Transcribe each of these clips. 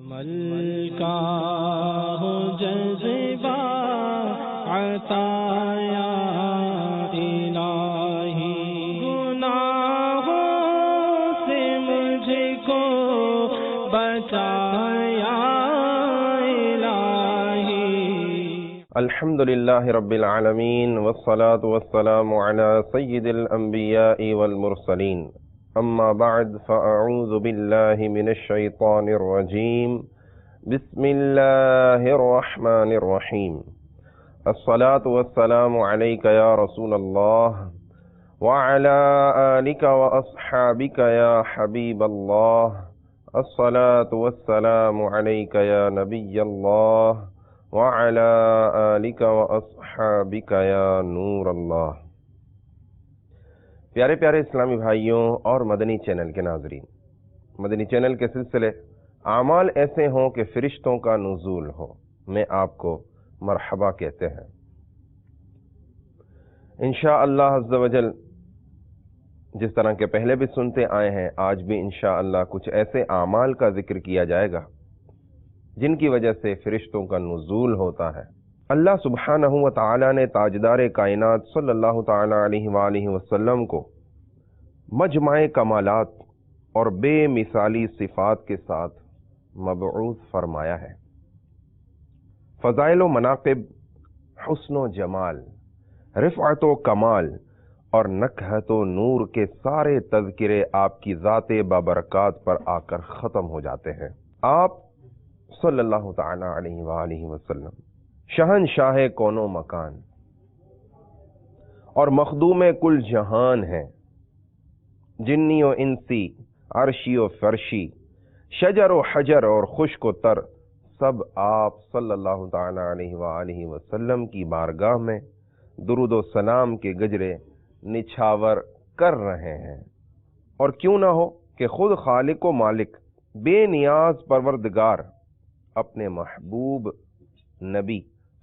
ملکا ہو جذبہ عطایا الہی، گناہوں سے مجھ کو بچایا الہی۔ الحمدللہ رب العالمین والصلاة والسلام علی سید الانبیاء والمرسلین، اما بعد فاعوذ باللہ من الشیطان الرجیم، بسم اللہ الرحمن الرحیم۔ الصلاة والسلام علیک یا رسول اللہ وعلی آلک واصحابک یا حبیب اللہ۔ الصلاة والسلام علیک یا نبی اللہ وعلی آلک واصحابک یا نور اللہ۔ پیارے پیارے اسلامی بھائیوں اور مدنی چینل کے ناظرین، مدنی چینل کے سلسلے اعمال ایسے ہوں کہ فرشتوں کا نزول ہو میں آپ کو مرحبا کہتے ہیں۔ انشاءاللہ عز و جل جس طرح کے پہلے بھی سنتے آئے ہیں، آج بھی انشاءاللہ کچھ ایسے اعمال کا ذکر کیا جائے گا جن کی وجہ سے فرشتوں کا نزول ہوتا ہے۔ اللہ سبحانہ و تعالی نے تاجدار کائنات صلی اللہ تعالی علیہ وآلہ وسلم کو مجمع کمالات اور بے مثالی صفات کے ساتھ مبعوث فرمایا ہے۔ فضائل و مناقب، حسن و جمال، رفعت و کمال اور نکہت و نور کے سارے تذکرے آپ کی ذات بابرکات پر آ کر ختم ہو جاتے ہیں۔ آپ صلی اللہ تعالی علیہ وآلہ وسلم شہنشاہ کون و مکان اور مخدوم کل جہان ہیں۔ جنی و انسی، عرشی و فرشی، شجر و حجر اور خشک و تر، سب آپ صلی اللہ تعالی علیہ وآلہ وسلم کی بارگاہ میں درود و سلام کے گجرے نچھاور کر رہے ہیں۔ اور کیوں نہ ہو کہ خود خالق و مالک بے نیاز پروردگار اپنے محبوب نبی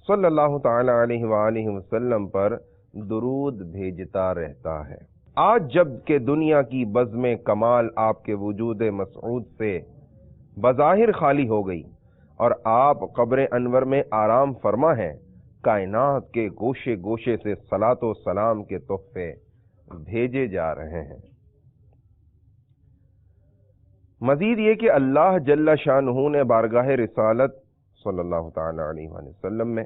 صلی اللہ تعالی علیہ وآلہ وسلم پر درود بھیجتا رہتا ہے۔ آج جب کہ دنیا کی بزم کمال آپ کے وجود مسعود سے بظاہر خالی ہو گئی اور آپ قبر انور میں آرام فرما ہیں، کائنات کے گوشے گوشے سے صلاۃ و سلام کے تحفے بھیجے جا رہے ہیں۔ مزید یہ کہ اللہ جل شانہ نے بارگاہ رسالت صلی اللہ تعالی علیہ وآلہ وسلم میں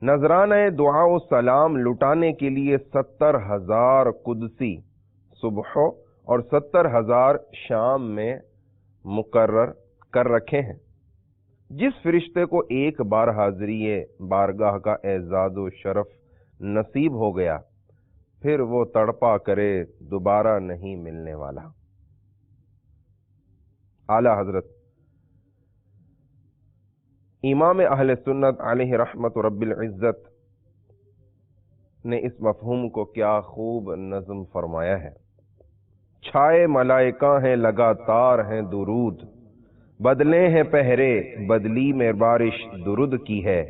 نذرانہ دعا و سلام لٹانے کے لیے 70,000 قدسی صبح اور 70,000 شام میں مقرر کر رکھے ہیں۔ جس فرشتے کو ایک بار حاضری بارگاہ کا اعزاز و شرف نصیب ہو گیا، پھر وہ تڑپا کرے دوبارہ نہیں ملنے والا۔ اعلی حضرت امام اہل سنت علیہ رحمت رب العزت نے اس مفہوم کو کیا خوب نظم فرمایا ہے۔ چھائے ملائکہ ہیں لگاتار ہیں درود، بدلے ہیں پہرے بدلی میں بارش درود کی ہے۔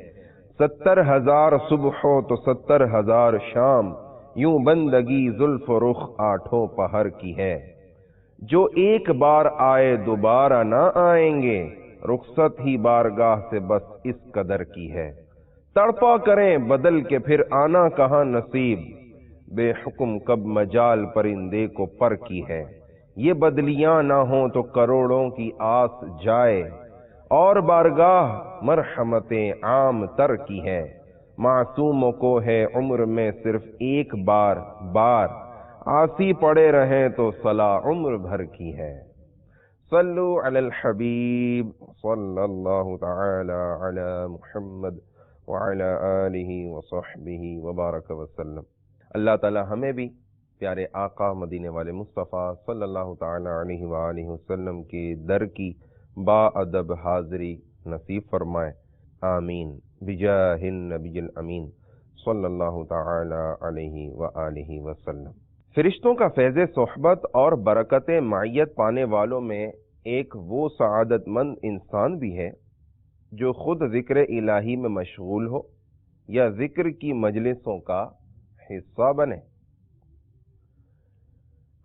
70,000 صبح تو 70,000 شام، یوں بندگی زلف و رخ آٹھوں پہر کی ہے۔ جو ایک بار آئے دوبارہ نہ آئیں گے، رخصت ہی بارگاہ سے بس اس قدر کی ہے۔ تڑپا کریں بدل کے پھر آنا کہاں نصیب، بے حکم کب مجال پرندے کو پر کی ہے۔ یہ بدلیاں نہ ہوں تو کروڑوں کی آس جائے، اور بارگاہ مرحمتیں عام تر کی ہے۔ معصوموں کو ہے عمر میں صرف ایک بار عاصی پڑے رہیں تو صلاح عمر بھر کی ہے۔ صلو علی الحبیب صلی اللہ تعالی علی محمد وعلی آلہ وصحبہ وبارک وسلم۔ اللہ تعالی ہمیں بھی پیارے آقا مدینے والے مصطفیٰ صلی اللہ تعالی علیہ وآلہ وسلم کے در کی با ادب حاضری نصیب فرمائے، آمین بجاہ النبی الامین صلی اللہ تعالی علیہ وآلہ وسلم۔ فرشتوں کا فیض صحبت اور برکت معیت پانے والوں میں ایک وہ سعادت مند انسان بھی ہے جو خود ذکر الہی میں مشغول ہو یا ذکر کی مجلسوں کا حصہ بنے۔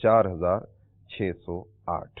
4608।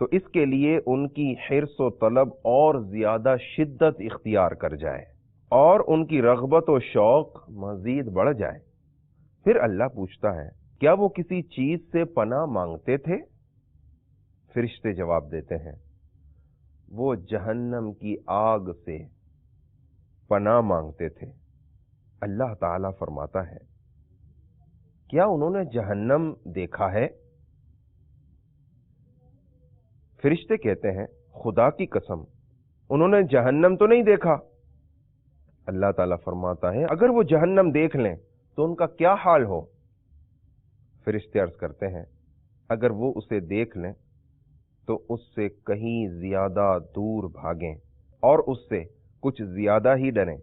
تو اس کے لیے ان کی حرص و طلب اور زیادہ شدت اختیار کر جائے اور ان کی رغبت و شوق مزید بڑھ جائے۔ پھر اللہ پوچھتا ہے کیا وہ کسی چیز سے پناہ مانگتے تھے؟ فرشتے جواب دیتے ہیں وہ جہنم کی آگ سے پناہ مانگتے تھے۔ اللہ تعالیٰ فرماتا ہے کیا انہوں نے جہنم دیکھا ہے؟ فرشتے کہتے ہیں خدا کی قسم انہوں نے جہنم تو نہیں دیکھا۔ اللہ تعالیٰ فرماتا ہے اگر وہ جہنم دیکھ لیں تو ان کا کیا حال ہو؟ فرشتے عرض کرتے ہیں اگر وہ اسے دیکھ لیں تو اس سے کہیں زیادہ دور بھاگیں اور اس سے کچھ زیادہ ہی ڈریں۔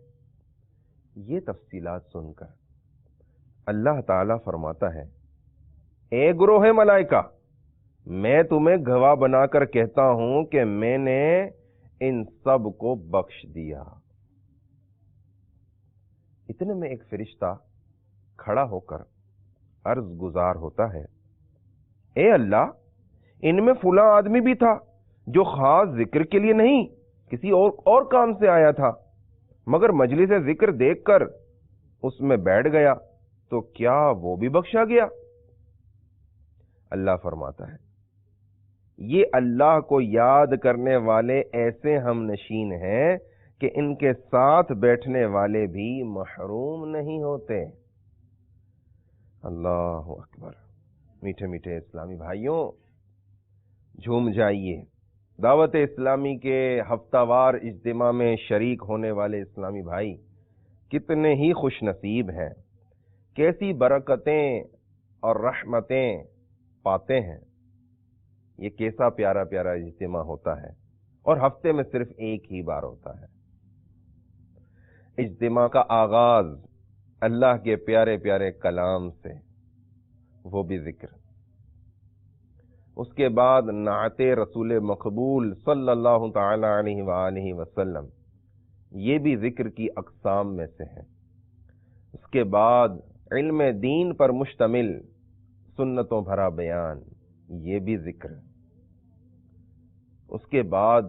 یہ تفصیلات سن کر اللہ تعالیٰ فرماتا ہے اے گروہ ملائکہ میں تمہیں گواہ بنا کر کہتا ہوں کہ میں نے ان سب کو بخش دیا۔ اتنے میں ایک فرشتہ کھڑا ہو کر عرض گزار ہوتا ہے اے اللہ ان میں فلاں آدمی بھی تھا جو خاص ذکر کے لیے نہیں کسی اور کام سے آیا تھا مگر مجلس ذکر دیکھ کر اس میں بیٹھ گیا تو کیا وہ بھی بخشا گیا؟ اللہ فرماتا ہے یہ اللہ کو یاد کرنے والے ایسے ہم نشین ہیں کہ ان کے ساتھ بیٹھنے والے بھی محروم نہیں ہوتے۔ اللہ اکبر۔ میٹھے میٹھے اسلامی بھائیوں جھوم جائیے، دعوت اسلامی کے ہفتہ وار اجتماع میں شریک ہونے والے اسلامی بھائی کتنے ہی خوش نصیب ہیں، کیسی برکتیں اور رحمتیں پاتے ہیں۔ یہ کیسا پیارا پیارا اجتماع ہوتا ہے اور ہفتے میں صرف ایک ہی بار ہوتا ہے۔ اجتماع کا آغاز اللہ کے پیارے پیارے کلام سے، وہ بھی ذکر، اس کے بعد نعت رسول مقبول صلی اللہ تعالی علیہ وآلہ وسلم، یہ بھی ذکر کی اقسام میں سے ہے۔ اس کے بعد علم دین پر مشتمل سنتوں بھرا بیان، یہ بھی ذکر۔ اس کے بعد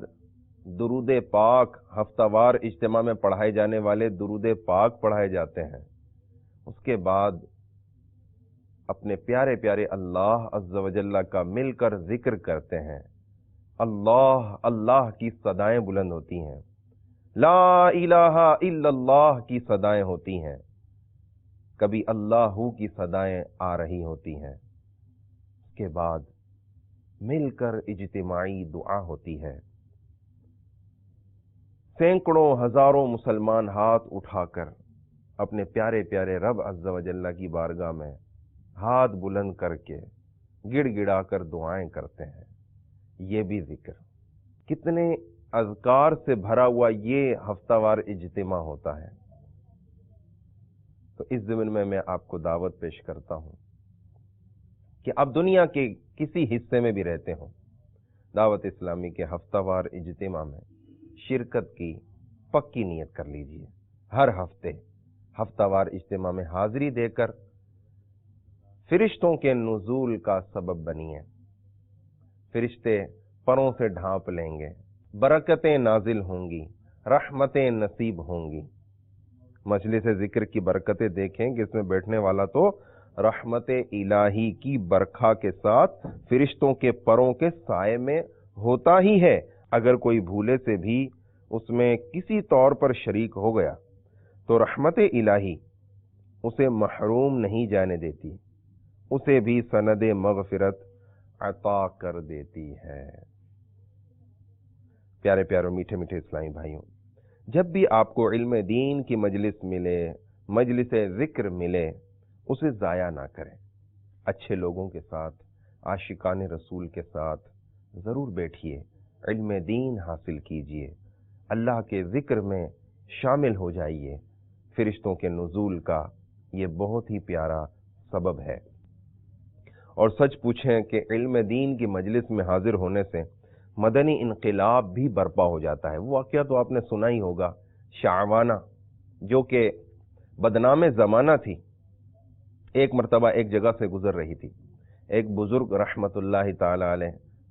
درود پاک، ہفتہ وار اجتماع میں پڑھائے جانے والے درود پاک پڑھائے جاتے ہیں۔ اس کے بعد اپنے پیارے پیارے اللہ عز و جل کا مل کر ذکر کرتے ہیں۔ اللہ اللہ کی صدائیں بلند ہوتی ہیں، لا الہ الا اللہ کی صدائیں ہوتی ہیں، کبھی اللہ کی صدائیں آ رہی ہوتی ہیں۔ اس کے بعد مل کر اجتماعی دعا ہوتی ہے، سینکڑوں ہزاروں مسلمان ہاتھ اٹھا کر اپنے پیارے پیارے رب عز و جل کی بارگاہ میں ہاتھ بلند کر کے گڑ گڑا کر دعائیں کرتے ہیں، یہ بھی ذکر۔ کتنے اذکار سے بھرا ہوا یہ ہفتہ وار اجتماع ہوتا ہے۔ تو اس ضمن میں آپ کو دعوت پیش کرتا ہوں کہ آپ دنیا کے کسی حصے میں بھی رہتے ہوں، دعوت اسلامی کے ہفتہ وار اجتماع میں شرکت کی پکی نیت کر لیجئے۔ ہر ہفتے ہفتہ وار اجتماع میں حاضری دے کر فرشتوں کے نزول کا سبب بنیے۔ فرشتے پروں سے ڈھانپ لیں گے، برکتیں نازل ہوں گی، رحمتیں نصیب ہوں گی۔ مجلس ذکر کی برکتیں دیکھیں کہ اس میں بیٹھنے والا تو رحمت الہی کی برکھا کے ساتھ فرشتوں کے پروں کے سائے میں ہوتا ہی ہے۔ اگر کوئی بھولے سے بھی اس میں کسی طور پر شریک ہو گیا تو رحمت الہی اسے محروم نہیں جانے دیتی، اسے بھی سند مغفرت عطا کر دیتی ہے۔ پیارے پیارے میٹھے میٹھے اسلامی بھائیوں، جب بھی آپ کو علم دین کی مجلس ملے، مجلس ذکر ملے، اسے ضائع نہ کریں۔ اچھے لوگوں کے ساتھ، عاشقان رسول کے ساتھ ضرور بیٹھیے، علم دین حاصل کیجئے، اللہ کے ذکر میں شامل ہو جائیے۔ فرشتوں کے نزول کا یہ بہت ہی پیارا سبب ہے۔ اور سچ پوچھیں کہ علم دین کی مجلس میں حاضر ہونے سے مدنی انقلاب بھی برپا ہو جاتا ہے۔ وہ واقعہ تو آپ نے سنا ہی ہوگا، شعوانہ جو کہ بدنام زمانہ تھی، ایک مرتبہ ایک جگہ سے گزر رہی تھی، ایک بزرگ رحمت اللہ تعالی علیہ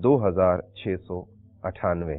2698।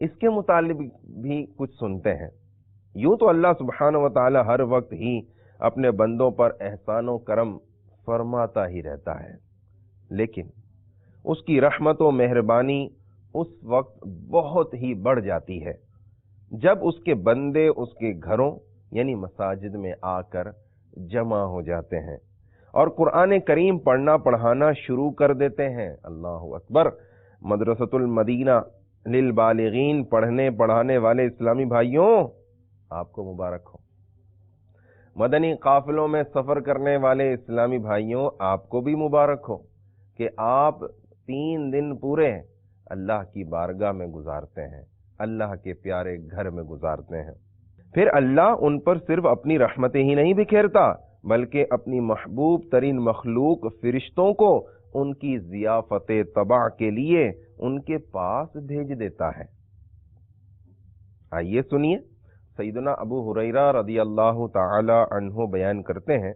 اس کے متعلق بھی کچھ سنتے ہیں۔ یوں تو اللہ سبحانہ و تعالی ہر وقت ہی اپنے بندوں پر احسان و کرم فرماتا ہی رہتا ہے، لیکن اس کی رحمت و مہربانی اس وقت بہت ہی بڑھ جاتی ہے جب اس کے بندے اس کے گھروں یعنی مساجد میں آ کر جمع ہو جاتے ہیں اور قرآن کریم پڑھنا پڑھانا شروع کر دیتے ہیں۔ اللہ اکبر! مدرسۃ المدینہ للبالغین پڑھنے پڑھانے والے اسلامی بھائیوں، آپ کو مبارک ہو۔ مدنی قافلوں میں سفر کرنے والے اسلامی بھائیوں، آپ کو بھی مبارک ہو کہ آپ 3 دن پورے اللہ کی بارگاہ میں گزارتے ہیں، اللہ کے پیارے گھر میں گزارتے ہیں۔ پھر اللہ ان پر صرف اپنی رحمتیں ہی نہیں بکھیرتا بلکہ اپنی محبوب ترین مخلوق فرشتوں کو ان کی ضیافت طبع کے لیے ان کے پاس بھیج دیتا ہے۔ آئیے سنیے، سیدنا ابو ہریرہ رضی اللہ تعالی عنہ بیان کرتے ہیں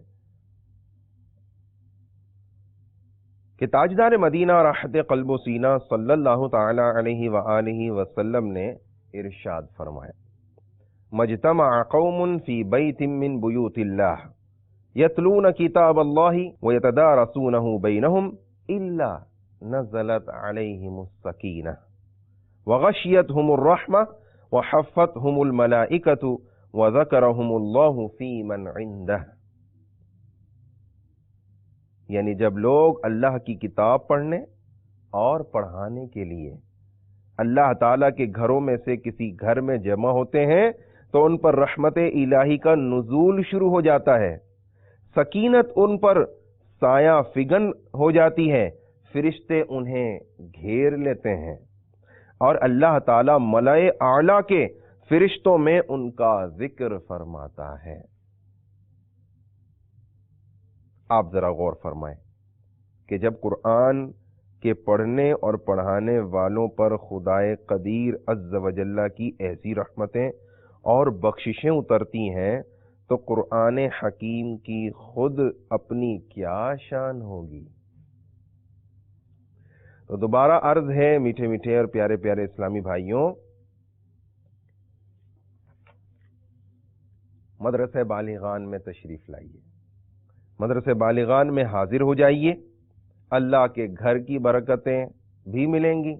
کہ تاجدار مدینہ راحت قلب و سینہ صلی اللہ تعالی علیہ وآلہ وسلم نے ارشاد فرمایا: مجتمع قوم فی بیت من بیوت اللہ یتلون کتاب اللہ ویتدارسونہ بینہم الا نزلت علیہم السکینہ وغشیتہم الرحمہ وحفتہم الملائکۃ وذکرہم اللہ فی من عندہ۔ یعنی جب لوگ اللہ کی کتاب پڑھنے اور پڑھانے کے لیے اللہ تعالیٰ کے گھروں میں سے کسی گھر میں جمع ہوتے ہیں تو ان پر رحمت الہی کا نزول شروع ہو جاتا ہے، سکینت ان پر سایہ فگن ہو جاتی ہے، فرشتے انہیں گھیر لیتے ہیں اور اللہ تعالیٰ ملائے اعلیٰ کے فرشتوں میں ان کا ذکر فرماتا ہے۔ آپ ذرا غور فرمائیں کہ جب قرآن کے پڑھنے اور پڑھانے والوں پر خدائے قدیر عز و جل کی ایسی رحمتیں اور بخششیں اترتی ہیں تو قرآن حکیم کی خود اپنی کیا شان ہوگی۔ تو دوبارہ عرض ہے میٹھے میٹھے اور پیارے پیارے اسلامی بھائیوں، مدرسہ بالغان میں تشریف لائیے، مدرسہ بالغان میں حاضر ہو جائیے، اللہ کے گھر کی برکتیں بھی ملیں گی،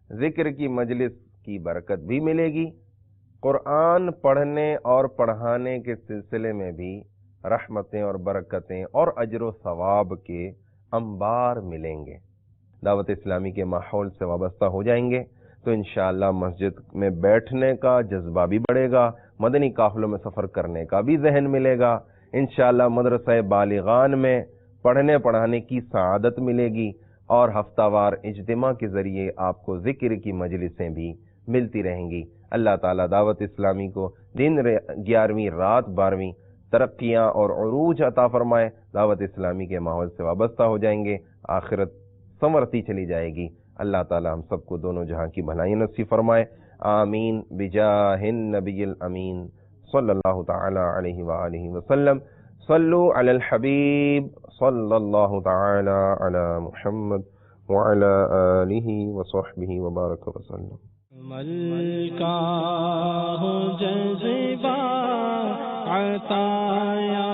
ذکر کی مجلس کی برکت بھی ملے گی، قرآن پڑھنے اور پڑھانے کے سلسلے میں بھی رحمتیں اور برکتیں اور اجر و ثواب کے انبار ملیں گے۔ دعوت اسلامی کے ماحول سے وابستہ ہو جائیں گے تو انشاءاللہ مسجد میں بیٹھنے کا جذبہ بھی بڑھے گا، مدنی قافلوں میں سفر کرنے کا بھی ذہن ملے گا، انشاءاللہ مدرسہ بالغان میں پڑھنے پڑھانے کی سعادت ملے گی اور ہفتہ وار اجتماع کے ذریعے آپ کو ذکر کی مجلسیں بھی ملتی رہیں گی۔ اللہ تعالیٰ دعوت اسلامی کو دن 11ویں رات 12ویں ترقیاں اور عروج عطا فرمائے، دعوت اسلامی کے ماحول سے وابستہ ہو جائیں گے، آخرت سنورتی چلی جائے گی۔ اللہ تعالیٰ ہم سب کو دونوں جہاں کی بھلائی نصیب فرمائے، آمین بجاہ النبی الامین صلی اللہ تعالی علیہ وآلہ وسلم۔ صلو علی الحبیب صلی اللہ تعالی علی محمد وعلی آلہ وصحبہ وبارک وسلم۔ ملکہ ہو جذبہ عطایا